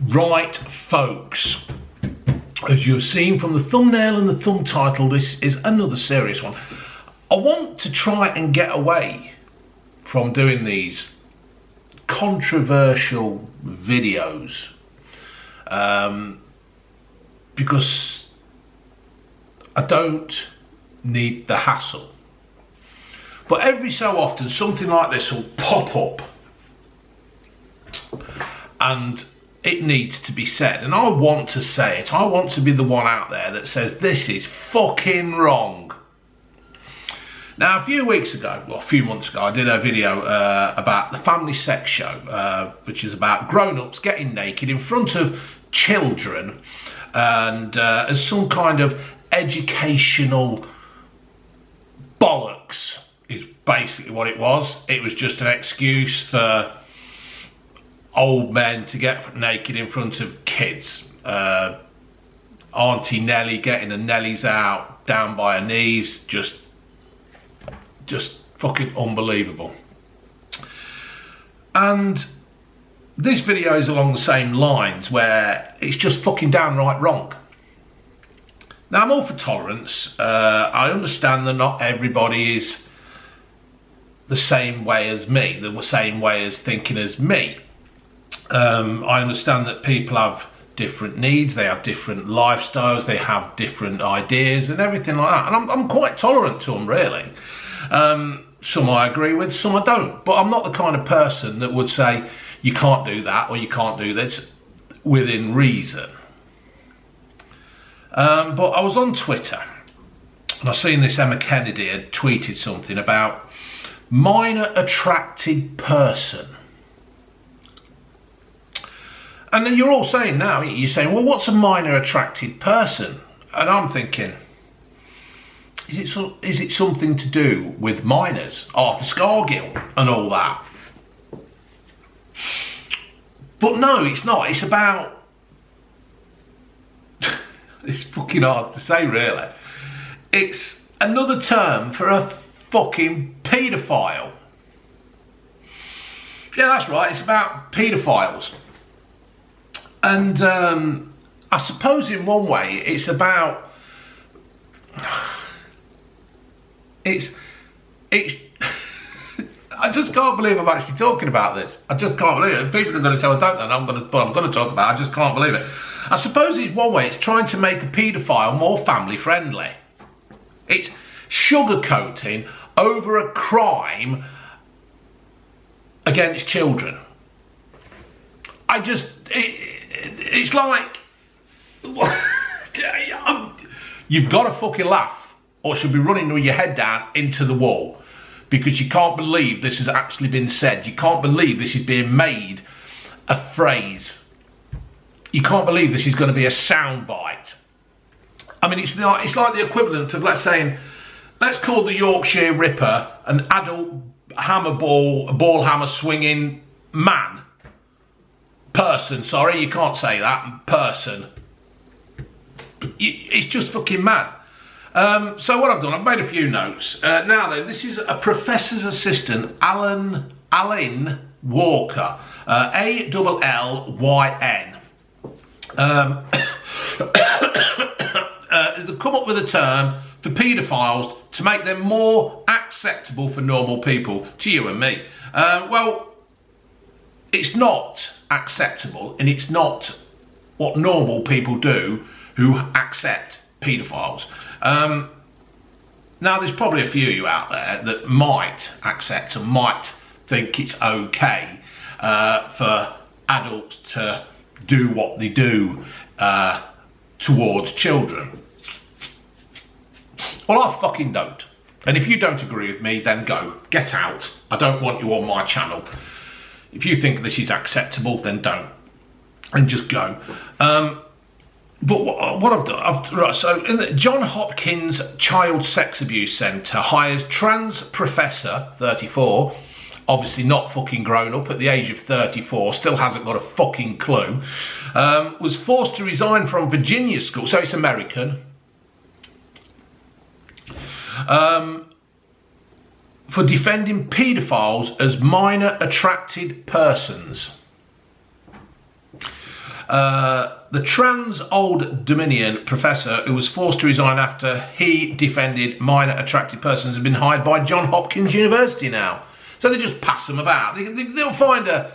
Right, folks, as you've seen from the thumbnail and the thumb title, this is another serious one. I want to try and get away from doing these controversial videos because I don't need the hassle. But every so often something like this will pop up and it needs to be said, and I want to say it. I want to be the one out there that says this is fucking wrong. Now, a few weeks ago, well, a few months ago, I did a video about the family sex show, which is about grown-ups getting naked in front of children, and as some kind of educational bollocks is basically what it was. It was just an excuse for old men to get naked in front of kids. Auntie Nellie getting the Nellies out down by her knees, just fucking unbelievable. And this video is along the same lines, where it's just fucking downright wrong. Now, I'm all for tolerance. I understand that not everybody is the same way as me, the same way as thinking as me. I understand that people have different needs, they have different lifestyles, they have different ideas and everything like that. And I'm quite tolerant to them, really. Some I agree with, some I don't. But I'm not the kind of person that would say you can't do that or you can't do this within reason. But I was on Twitter and I seen this Emma Kennedy had tweeted something about minor attracted person. And then you're all saying now, you're saying, well, what's a minor attracted person? And I'm thinking, is it something to do with minors, Arthur Scargill and all that? But no, it's not. It's about, it's fucking hard to say, really. It's another term for a fucking paedophile. Yeah, that's right, it's about paedophiles. And I suppose in one way it's about, it's I just can't believe I'm actually talking about this. I just can't believe it. People are going to say, I don't know, but I'm going to talk about it. I just can't believe it. I suppose in one way it's trying to make a paedophile more family friendly. It's sugarcoating over a crime against children. It's like, you've got to fucking laugh or she'll be running with your head down into the wall because you can't believe this has actually been said. You can't believe this is being made a phrase. You can't believe this is going to be a soundbite. I mean, it's like the equivalent of, let's call the Yorkshire Ripper an adult ball hammer swinging man. Person, sorry, you can't say that, person. It's just fucking mad. So what I've done, I've made a few notes. Now then, this is a professor's assistant, Alan Walker, Allyn. They've come up with a term for paedophiles to make them more acceptable for normal people, to you and me. Well, it's not acceptable, and it's not what normal people do who accept paedophiles. Now, there's probably a few of you out there that might accept and might think it's okay for adults to do what they do towards children. Well, I fucking don't. And if you don't agree with me, then go. Get out. I don't want you on my channel. If you think this is acceptable, then don't. And just go. But what I've done, right, so in the John Hopkins Child Sex Abuse Centre hires trans professor, 34, obviously not fucking grown up at the age of 34, still hasn't got a fucking clue, was forced to resign from Virginia school, so it's American, for defending paedophiles as minor attracted persons. The trans Old Dominion professor who was forced to resign after he defended minor attracted persons has been hired by Johns Hopkins University now. So they just pass them about. They'll find a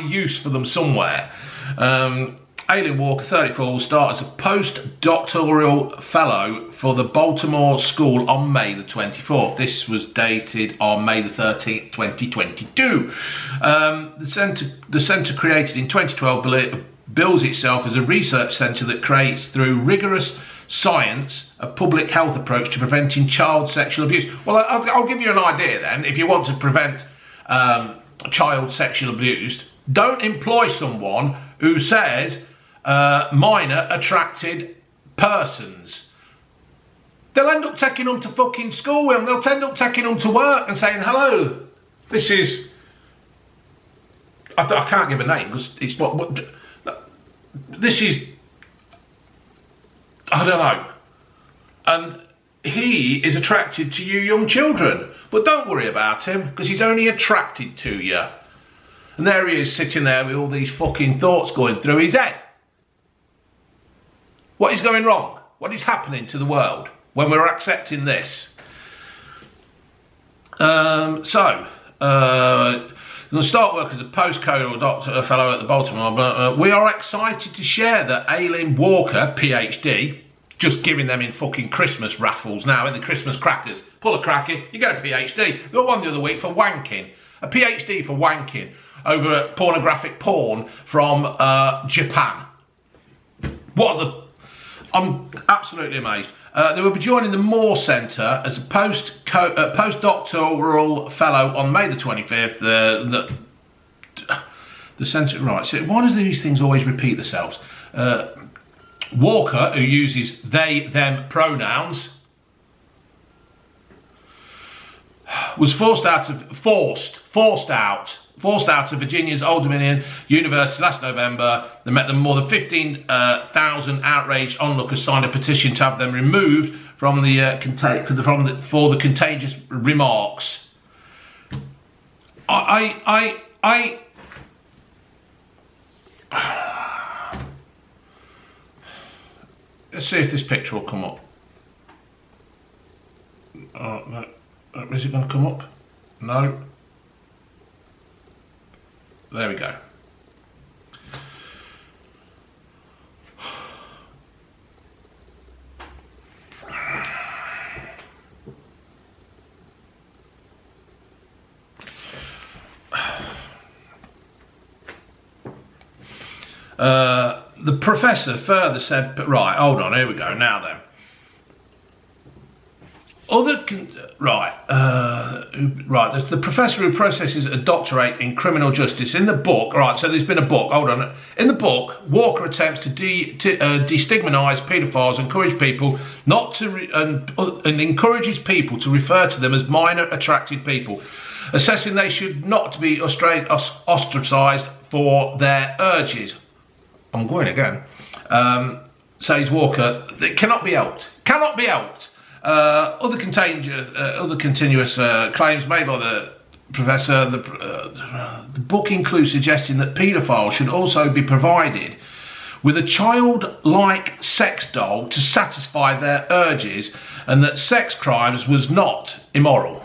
use for them somewhere. Aileen Walker, 34, will start as a postdoctoral fellow for the Baltimore School on May the 24th. This was dated on May the 13th, 2022. The centre created in 2012 bills itself as a research centre that creates, through rigorous science, a public health approach to preventing child sexual abuse. Well, I'll give you an idea then. If you want to prevent child sexual abuse, don't employ someone who says minor attracted persons. They'll end up taking them to fucking school with them. They'll end up taking them to work and saying, hello, this is... I can't give a name because it's what this is... I don't know. And he is attracted to you young children. But don't worry about him because he's only attracted to you. And there he is sitting there with all these fucking thoughts going through his head. What is going wrong? What is happening to the world when we're accepting this? Going to start work as a postdoctoral doctor fellow at the Baltimore. We are excited to share that Aileen Walker, PhD, just giving them in fucking Christmas raffles now, in the Christmas crackers. Pull a cracker, you get a PhD. We got one the other week for wanking. A PhD for wanking over pornographic porn from Japan. What are the... I'm absolutely amazed. They will be joining the Moore Centre as a postdoctoral fellow on May the 25th. The centre, right, so why do these things always repeat themselves? Walker, who uses they, them pronouns, was forced out of Virginia's Old Dominion University last November. They met them. More than 15,000 outraged onlookers signed a petition to have them removed from the for the contagious remarks. Let's see if this picture will come up. No. Is it going to come up? No. There we go. The professor further said, right, hold on, here we go, now then. The professor who processes a doctorate in criminal justice in the book, right, so there's been a book, hold on. In the book, Walker attempts to destigmatise paedophiles, encourage people not to, and encourages people to refer to them as minor attracted people, assessing they should not be ostracised for their urges. I'm going again. Says Walker, it cannot be helped. Cannot be helped. Other continuous claims made by the professor. The book includes suggesting that paedophiles should also be provided with a childlike sex doll to satisfy their urges, and that sex crimes was not immoral.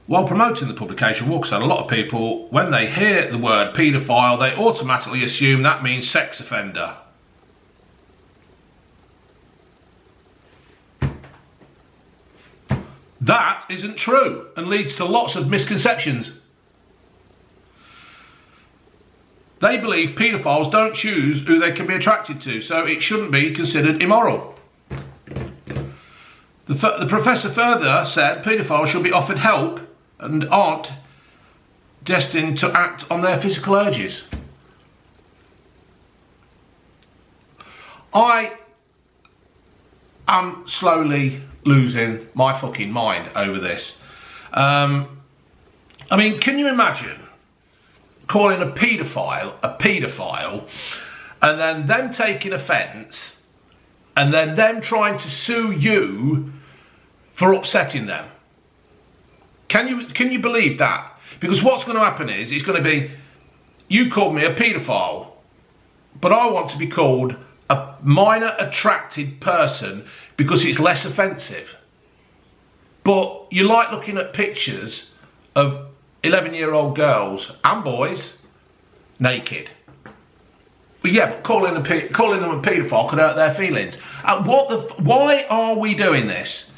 While promoting the publication, Walker said a lot of people, when they hear the word paedophile, they automatically assume that means sex offender. That isn't true and leads to lots of misconceptions. They believe paedophiles don't choose who they can be attracted to, so it shouldn't be considered immoral. The professor further said paedophiles should be offered help and aren't destined to act on their physical urges. I am slowly losing my fucking mind over this. I mean, can you imagine calling a paedophile, and then them taking offence and then them trying to sue you for upsetting them. Can you believe that? Because what's going to happen is, it's going to be, you called me a paedophile, but I want to be called a minor attracted person because it's less offensive. But you like looking at pictures of 11-year-old girls and boys naked. But yeah, but calling them a paedophile could hurt their feelings. Why are we doing this?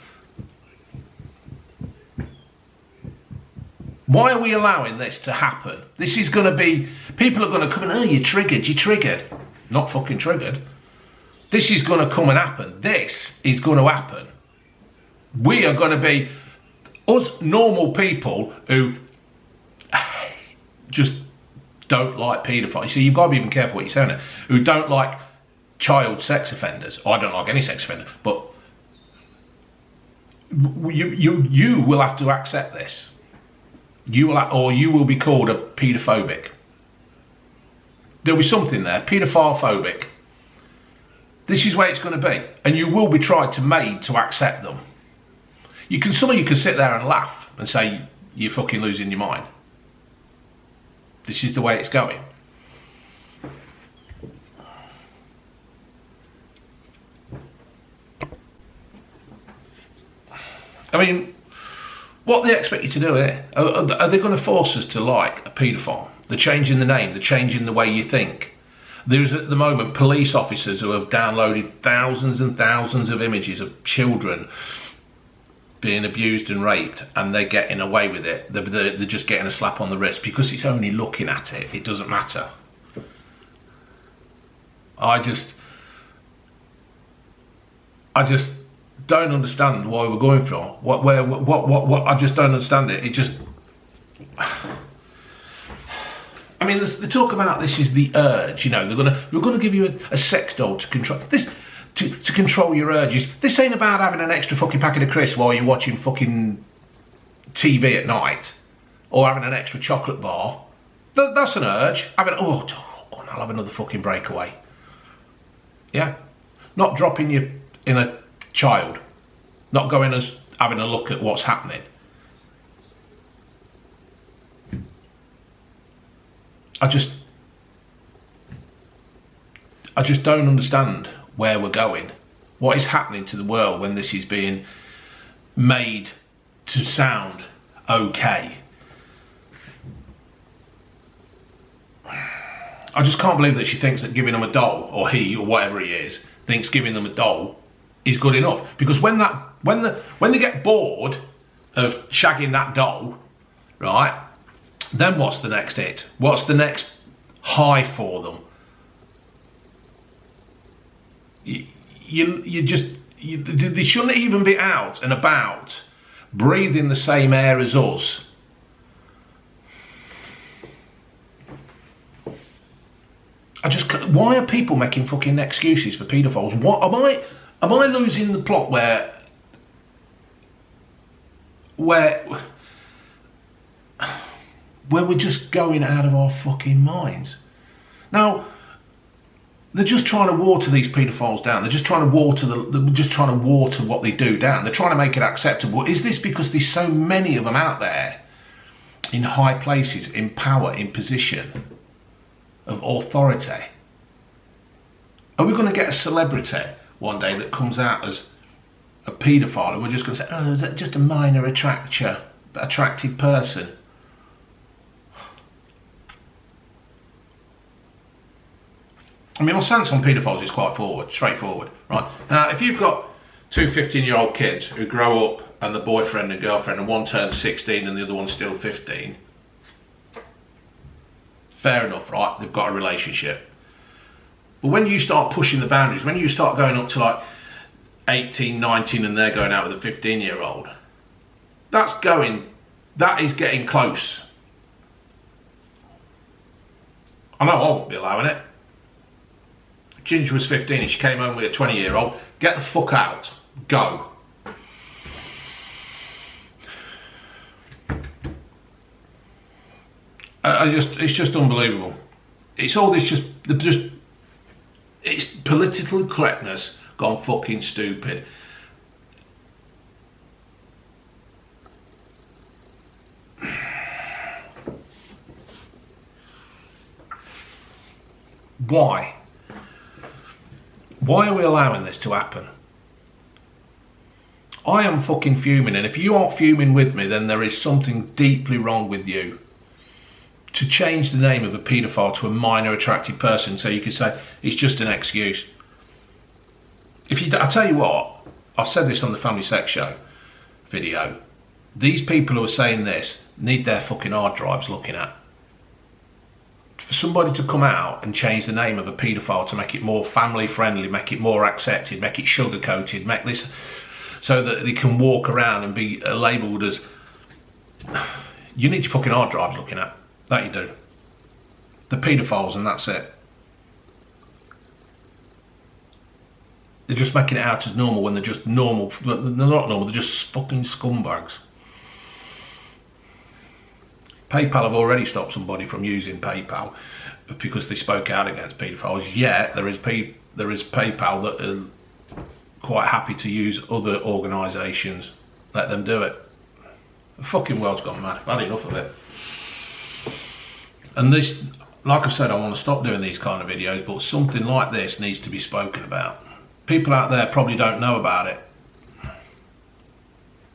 Why are we allowing this to happen? This is going to be, people are going to come and, oh, you're triggered. Not fucking triggered. This is going to come and happen. This is going to happen. We are going to be, us normal people who just don't like paedophiles. So you've got to be even careful what you're saying there. Who don't like child sex offenders. I don't like any sex offender. But you will have to accept this. You will be called a paedophobic. There'll be something there, paedophile-phobic. This is where it's going to be, and you will be made to accept them. Some of you can sit there and laugh and say you're fucking losing your mind. This is the way it's going. I mean, what they expect you to do here? Are they going to force us to like a paedophile? They're changing the name, they're changing the way you think. There's at the moment police officers who have downloaded thousands and thousands of images of children being abused and raped, and they're getting away with it. They're just getting a slap on the wrist because it's only looking at it. It doesn't matter. I just don't understand why we're going for what I just don't understand it. It just, I mean, they talk about this is the urge. You know, we're gonna give you a sex doll to control this, to control your urges. This ain't about having an extra fucking packet of crisps while you're watching fucking TV at night, or having an extra chocolate bar. That's an urge. Having, oh, I'll have another fucking breakaway. Yeah, not dropping you in a child, not going as having a look at what's happening. I just don't understand where we're going. What is happening to the world when this is being made to sound okay? I just can't believe that she thinks that giving them a doll, or he, or whatever he is, thinks giving them a doll is good enough. Because when they get bored of shagging that doll, right, then what's the next hit? What's the next high for them? They shouldn't even be out and about breathing the same air as us. Why are people making fucking excuses for paedophiles? What am I losing the plot where we're just going out of our fucking minds? Now, they're just trying to water these paedophiles down. They're just trying to water what they do down. They're trying to make it acceptable. Is this because there's so many of them out there in high places, in power, in position of authority? Are we going to get a celebrity one day that comes out as a paedophile and we're just going to say, oh, is that just a minor attracted person? I mean, my stance on paedophiles is quite straightforward, right? Now, if you've got two 15-year-old kids who grow up and the boyfriend and girlfriend, and one turns 16 and the other one's still 15, fair enough, right? They've got a relationship. But when you start pushing the boundaries, when you start going up to like 18, 19 and they're going out with a 15-year-old, that is getting close. I know I won't be allowing it. Ginger was 15 and she came home with a 20-year-old. Get the fuck out. Go. It's just unbelievable. It's all this it's political correctness gone fucking stupid. Why? Why are we allowing this to happen? I am fucking fuming, and if you aren't fuming with me, then there is something deeply wrong with you. To change the name of a paedophile to a minor attracted person so you could say it's just an excuse. I tell you what, I said this on the Family Sex Show video. These people who are saying this need their fucking hard drives looking at. For somebody to come out and change the name of a paedophile to make it more family friendly, make it more accepted, make it sugar coated, make this so that they can walk around and be labelled as, you need your fucking hard drives looking at. That you do. The paedophiles, and that's it. They're just making it out as normal when they're just normal. They're not normal, they're just fucking scumbags. PayPal have already stopped somebody from using PayPal because they spoke out against paedophiles. Yet there is PayPal that are quite happy to use other organisations. Let them do it. The fucking world's gone mad. I've had enough of it. And this, like I said, I want to stop doing these kind of videos, but something like this needs to be spoken about. People out there probably don't know about it.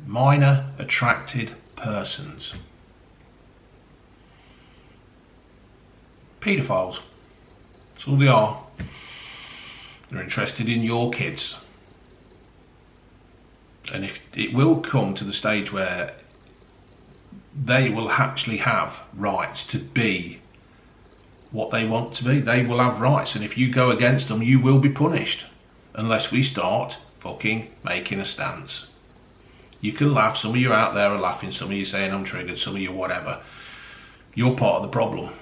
Minor attracted persons. Paedophiles. That's all they are. They're interested in your kids. And if it will come to the stage where they will actually have rights to be what they want to be, they will have rights, and if you go against them, you will be punished unless we start fucking making a stance. You can laugh, some of you out there are laughing, some of you saying I'm triggered, some of you whatever. You're part of the problem.